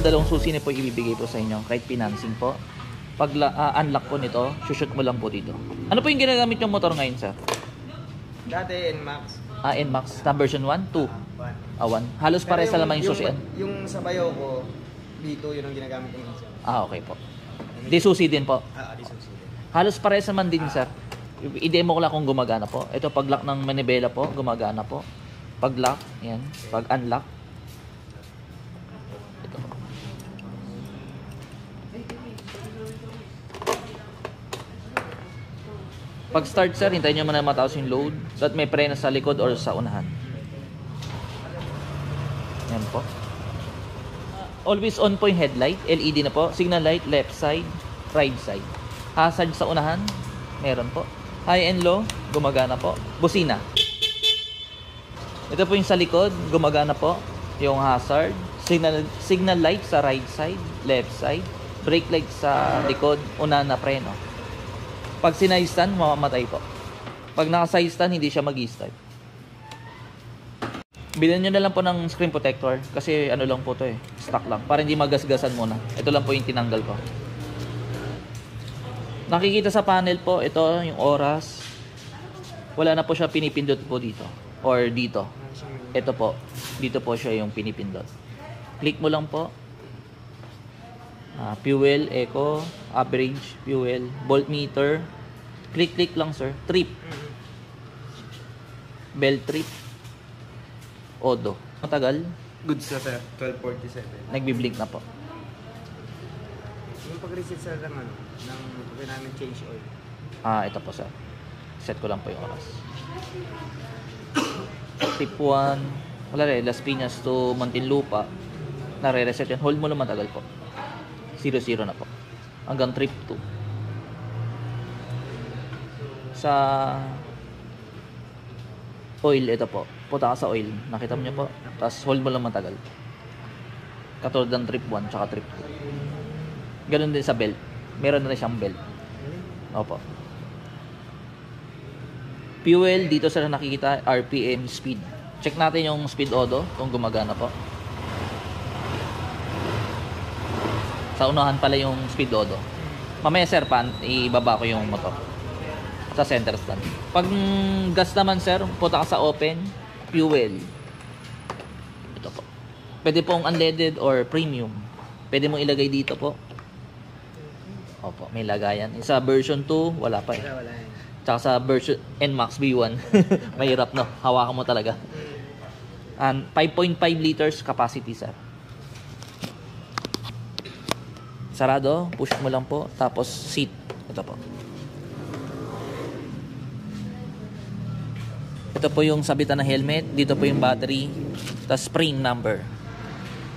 Dalawang susi na po ibibigay po sa inyo kahit financing po. Pag unlock po nito, shoot mo lang po dito. Ano po yung ginagamit yung motor ngayon, sir? Dati NMAX. NMAX na version 1, 2? 1. Halos pare sa laman yung susi. Yung sa bayo ko, dito yun ang ginagamit ko minsan. Okay po. Di susi din po? Di susi din. Halos pare sa man din, sir. I-demo ko lang kung gumagana po. Ito pag lock ng manibela po, gumagana po. Pag lock, yan. Pag unlock, pag start, sir, hintayin nyo muna mataos yung load at may preno sa likod or sa unahan. Yan po. Always on po yung headlight. LED na po. Signal light, left side, right side. Hazard sa unahan, meron po. High and low, gumagana po. Busina. Ito po yung sa likod, gumagana po. Yung hazard. Signal light sa right side, left side. Brake light sa likod, unahan na preno. Pag sinay stand, mamamatay po. Pag naka-side stand, hindi siya mag-i-start. Bilhin nyo na lang po ng screen protector. Kasi ano lang po to eh. Stock lang. Para hindi magasgasan muna. Ito lang po yung tinanggal ko. Nakikita sa panel po, ito yung oras. Wala na po siya pinipindot po dito. Or dito. Ito po. Dito po siya yung pinipindot. Click mo lang po. Fuel, eco, average, fuel, voltmeter. Click lang, sir. Trip. Bell trip. Odo. Matagal. Good sir, 1247. Nagbi-blink na po. Yung pag-reset sir ng ano, ng namin change oil. Ito po, sir. Set ko lang po yung oras. Tip 1. Wala rin. Las Piñas to Muntinlupa. Nare-reset yan. Hold mo lang matagal po. 0-0 na po. Hanggang trip 2. Sa oil, ito po. Punta ka sa oil. Nakita mo nyo po. Tapos hold mo lang matagal. Katulad ng trip 1 tsaka trip 2. Ganun din sa belt. Meron na siyang belt. Opo. Fuel, dito sa nakikita, RPM, speed. Check natin yung speed odo kung gumagana po. Sa unahan pala yung speed odo. Mamaya sir, ibaba ko yung motor sa center stand. Pag gas naman sir, punta ka sa open, fuel. Ito po. Pwede pong unleaded or premium. Pwede mong ilagay dito po. Opo, may lagayan. Sa version 2, wala pa eh. Wala yan. Tsaka sa version NMAX V1, mahirap no. Hawakan mo talaga. And 5.5 liters capacity sir. Sarado, push mo lang po. Tapos seat. Ito po. Ito po yung sabitan ng helmet. Dito po yung battery. Tapos spring number.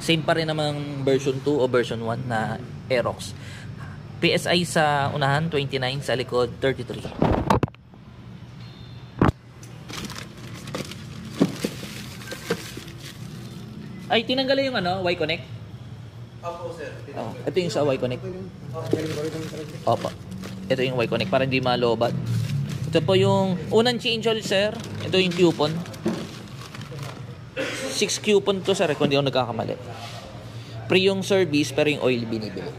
Same pa rin namang version 2 o version 1 na Aerox. PSI sa unahan, 29. Sa likod, 33. Ay, tinanggal yung ano, Y-Connect? Opo, sir. Ito yung sa Y-Connect. Opo. Ito yung Y-Connect para hindi malobat. Ito po yung unang change oil, sir. Ito yung coupon. 6 coupon to, sir, kung hindi ako nagkakamali. Free yung service, pero yung oil binibili.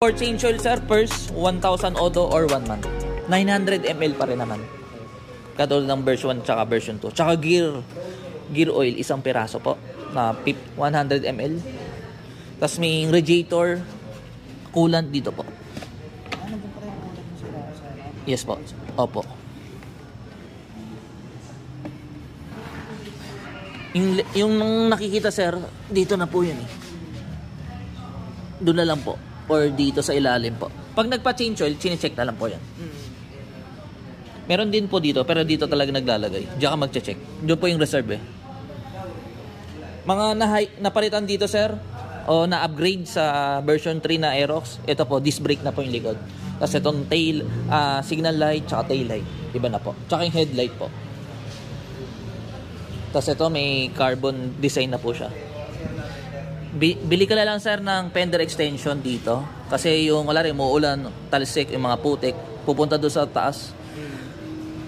For change oil, sir, first, 1,000 odo or 1 month. 900 ml pa rin naman. Katulad ng version 1 tsaka version 2. Tsaka gear oil, isang piraso po. Na 100 ml. Tapos may radiator, coolant dito po. Yes po. Opo. Yung nakikita sir, dito na po yun eh. Doon na lang po. Or dito sa ilalim po. Pag nagpa-change oil, chine-check na lang po yan. Meron din po dito, pero dito talaga naglalagay. Diyan ka magche-check. Doon po yung reserve eh. Mga napalitan dito, sir, o na-upgrade sa version 3 na Aerox, ito po, disc brake na po yung likod. Tapos itong tail, signal light, tsaka tail light. Iba na po. Tsaka yung headlight po. Tapos ito, may carbon design na po siya. Bili ka na lang, sir, ng fender extension dito. Kasi yung, wala rin, muulan, talsik, yung mga putik, pupunta doon sa taas.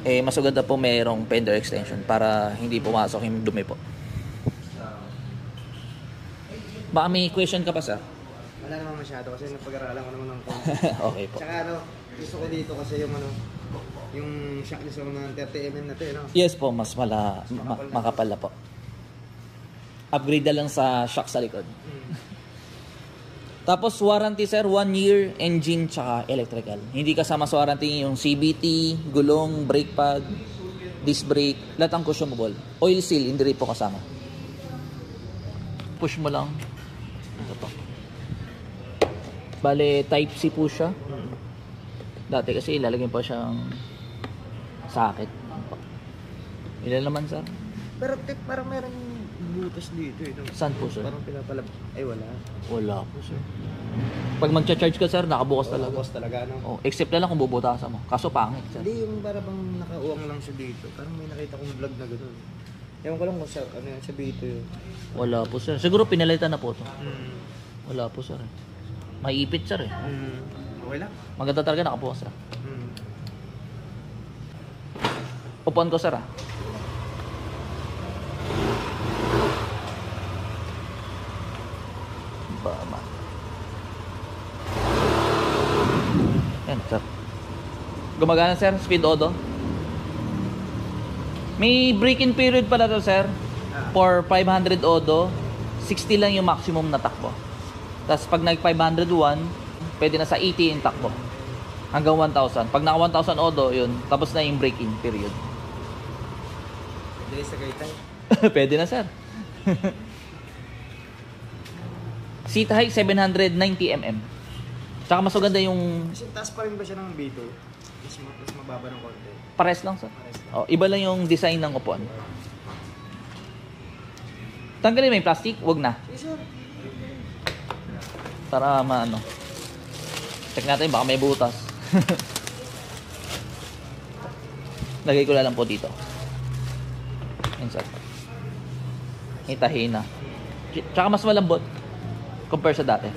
Mas maganda po mayroong fender extension para hindi pumasok yung dumi po. Baka may question ka pa, sir? Wala naman masyado kasi napag-aralan ko naman ng Okay po. Tsaka gusto ko dito kasi yung shock niya sa mga 30mm na ito, no? Yes po, mas makapal na po. Upgrade na lang sa shock sa likod. Tapos warranty, sir, 1 year, engine tsaka electrical. Hindi kasama sa warranty yung CVT, gulong, brake pad, disc brake, lahat ang consumable. Oil seal, hindi rin po kasama. Push mo lang. Ito po. Bale, type C po siya. Dati kasi ilalagyan pa siyang sakit. Ilan naman, sir? Pero parang meron butas dito eh. Saan po, sir? Parang pinapalab... Ay, wala. Wala po, sir. Pag mag-charge ka, sir, nakabukas talaga. Nakabukas talaga, no? Oh, except na lang kung bubutasan mo. Kaso pangit, sir. Hindi, yung para bang nakauwang lang siya dito. Parang may nakita kong vlog na gano'n. Ewan ko lang kung sa dito yun. Wala po, sir. Siguro pinalitan na po to. Wala po, sir. May ipit, sir, eh. Okay lang. Maganda talaga nakabukas, sir. Upuan ko, sir, ah. Bama. Yan, sir. Gumagana, sir. Speed auto. May break-in period pala to, sir. For 500 odo, 60 lang yung maximum na takbo. Tapos pag nag 501, pwede na sa 80 yung takbo. Hanggang 1,000. Pag naka 1,000 odo, yun. Tapos na yung break-in period. Dili sa Gaytay. Pwede na, sir. Seat height 790mm. Tsaka mas maganda yung Kasi taas pa rin ba siya ng B2? Mas mababa ng konti. pares lang, sir. Oh, iba lang yung design ng upuan. Tanggalin mo yung plastic, wag na. Yes, sir. Para maano. Check natin baka may butas. Lagay ko lang po dito. Yan, sir. Itahin na. Tsaka mas malambot compare sa dati.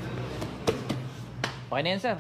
Okay na yan, sir.